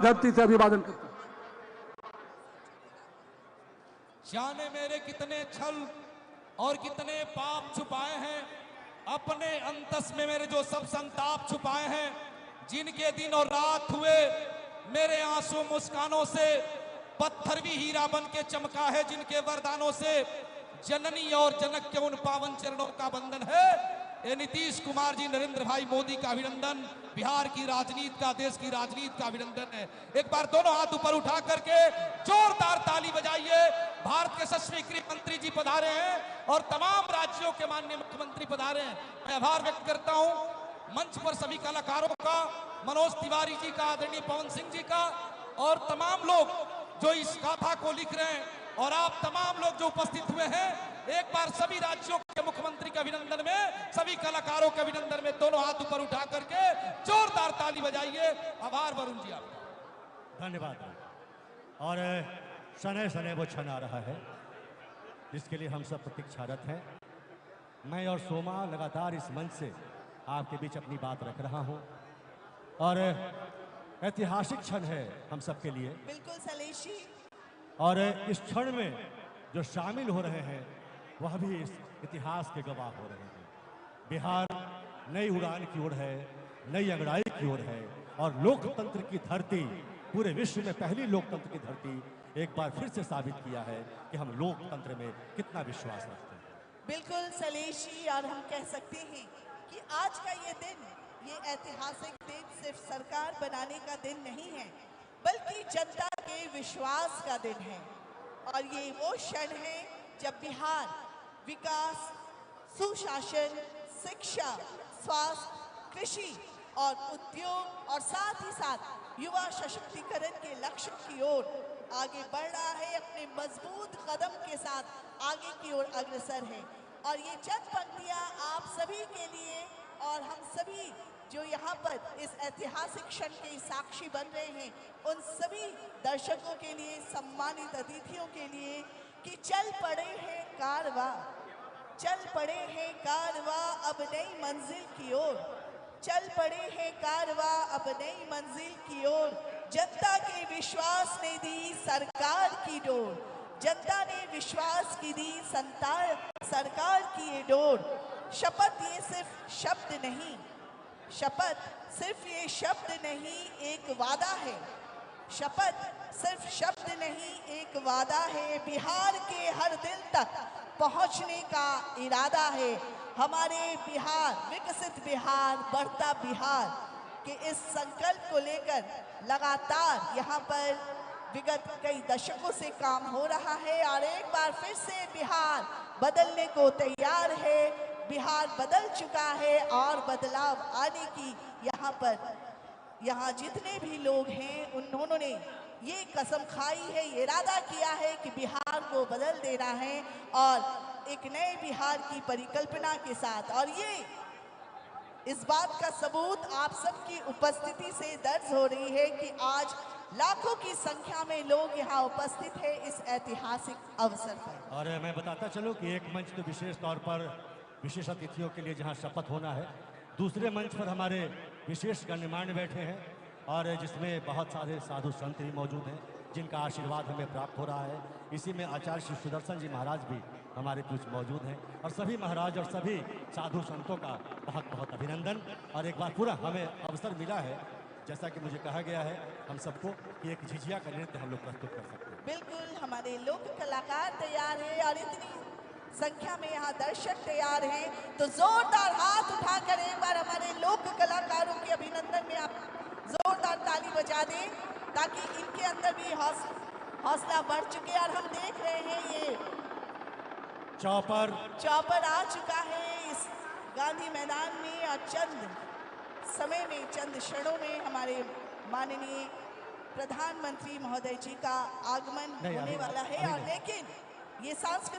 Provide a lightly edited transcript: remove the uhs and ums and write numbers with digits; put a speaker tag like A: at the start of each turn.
A: धरती से अभिवादन करता हूं।
B: जाने मेरे कितने छल और कितने पाप छुपाए हैं, अपने अंतस में मेरे जो सब संताप छुपाए हैं, जिनके दिन और रात हुए मेरे आंसू मुस्कानों से, पत्थर भी हीरा बन के चमका है जिनके वरदानों से, जननी और जनक के उन पावन चरणों का बंधन है। ये नीतीश कुमार जी, नरेंद्र भाई मोदी का अभिनंदन, बिहार की राजनीति का, देश की राजनीति का अभिनंदन है। एक बार दोनों हाथ ऊपर उठा करके जोरदार ताली बजाइए। भारत के यशस्वी गृह मंत्री जी पधारे हैं और तमाम राज्यों के माननीय मुख्यमंत्री पधारे हैं। मैं आभार व्यक्त करता हूं मंच पर सभी कलाकारों का, मनोज तिवारी जी का, आदरणीय पवन सिंह जी का, और तमाम लोग जो इस गाथा को लिख रहे हैं, और आप तमाम लोग जो उपस्थित हुए हैं। एक बार सभी राज्यों के मुख्यमंत्री के अभिनंदन में, सभी कलाकारों के अभिनंदन में दोनों हाथ ऊपर उठा करके जोरदार ताली बजाइए। आभार वरुण जी आपका।
C: धन्यवाद। और शनै शनै वो क्षण आ रहा है जिसके लिए हम सब प्रतीक्षारत हैं। मैं और सोमा लगातार इस मंच से आपके बीच अपनी बात रख रहा हूं, और ऐतिहासिक क्षण है हम सबके लिए।
D: बिल्कुल सलेशी।
C: और इस क्षण में जो शामिल हो रहे हैं वह भी इस इतिहास के गवाह हो रहे हैं। बिहार नई उड़ान की ओर है, नई अंगड़ाई की ओर है, और लोकतंत्र की धरती, पूरे विश्व में पहली लोकतंत्र की धरती एक बार फिर से साबित किया है कि हम लोकतंत्र में कितना विश्वास रखते हैं।
D: बिल्कुल सलेशी। और हम कह सकते हैं कि आज का ये दिन, ये ऐतिहासिक दिन सिर्फ सरकार बनाने का दिन नहीं है, बल्कि जनता के विश्वास का दिन है। और ये वो क्षण है जब बिहार विकास, सुशासन, शिक्षा, स्वास्थ्य, कृषि और उद्योग, और साथ ही साथ युवा सशक्तिकरण के लक्ष्य की ओर आगे बढ़ रहा है। अपने मजबूत कदम के साथ आगे की ओर अग्रसर है। और ये चंद पंक्तियां आप सभी के लिए, और हम सभी जो यहाँ पर इस ऐतिहासिक क्षण के साक्षी बन रहे हैं, उन सभी दर्शकों के लिए, सम्मानित अतिथियों के लिए, कि चल पड़े हैं कारवा, चल पड़े हैं कारवा अब नई मंजिल की ओर, चल पड़े हैं कारवा अब नई मंजिल की ओर। जनता के विश्वास ने दी सरकार की डोर, जनता ने विश्वास की दी सरकार की ये डोर। शपथ ये सिर्फ शब्द नहीं, शपथ सिर्फ ये शब्द नहीं, एक वादा है। शपथ सिर्फ शब्द नहीं, एक वादा है। बिहार के हर दिल तक पहुंचने का इरादा है। हमारे बिहार, विकसित बिहार, बढ़ता बिहार के इस संकल्प को लेकर लगातार यहाँ पर विगत कई दशकों से काम हो रहा है। और एक बार फिर से बिहार बदलने को तैयार है। बिहार बदल चुका है और बदलाव आने की यहाँ जितने भी लोग हैं उन्होंने ये कसम खाई है, ये इरादा किया है कि बिहार को बदल देना है, और एक नए बिहार की परिकल्पना के साथ। और ये इस बात का सबूत आप सबकी उपस्थिति से दर्ज हो रही है कि आज लाखों की संख्या में लोग यहाँ उपस्थित हैं इस ऐतिहासिक अवसर पर।
C: और मैं बताता चलूं कि एक मंच तो विशेष तौर पर विशेष अतिथियों के लिए जहां शपथ होना है, दूसरे मंच पर हमारे विशेष गण्यमान्य बैठे हैं, और जिसमें बहुत सारे साधु संत भी मौजूद हैं जिनका आशीर्वाद हमें प्राप्त हो रहा है। इसी में आचार्य श्री सुदर्शन जी महाराज भी हमारे बीच मौजूद हैं, और सभी महाराज और सभी साधु संतों का बहुत बहुत अभिनंदन। और एक बार पूरा हमें अवसर मिला है, जैसा कि मुझे कहा गया है हम सबको, कि एक झिझिया का नृत्य हम लोग प्रस्तुत कर सकते हैं।
D: बिल्कुल, हमारे लोक कलाकार तैयार हैं और इतनी संख्या में यहाँ दर्शक तैयार हैं, तो जोरदार हाथ उठाकर एक बार हमारे लोक कलाकारों के अभिनंदन में आप जोरदार ताली बजा दें, ताकि इनके अंदर भी हौसला बढ़ चुके। और हम देख रहे हैं ये चौपर आ चुका है इस गांधी मैदान में, और चंद समय में, चंद क्षणों में हमारे माननीय प्रधानमंत्री महोदय जी का आगमन होने वाला है। और लेकिन ये सांस्कृतिक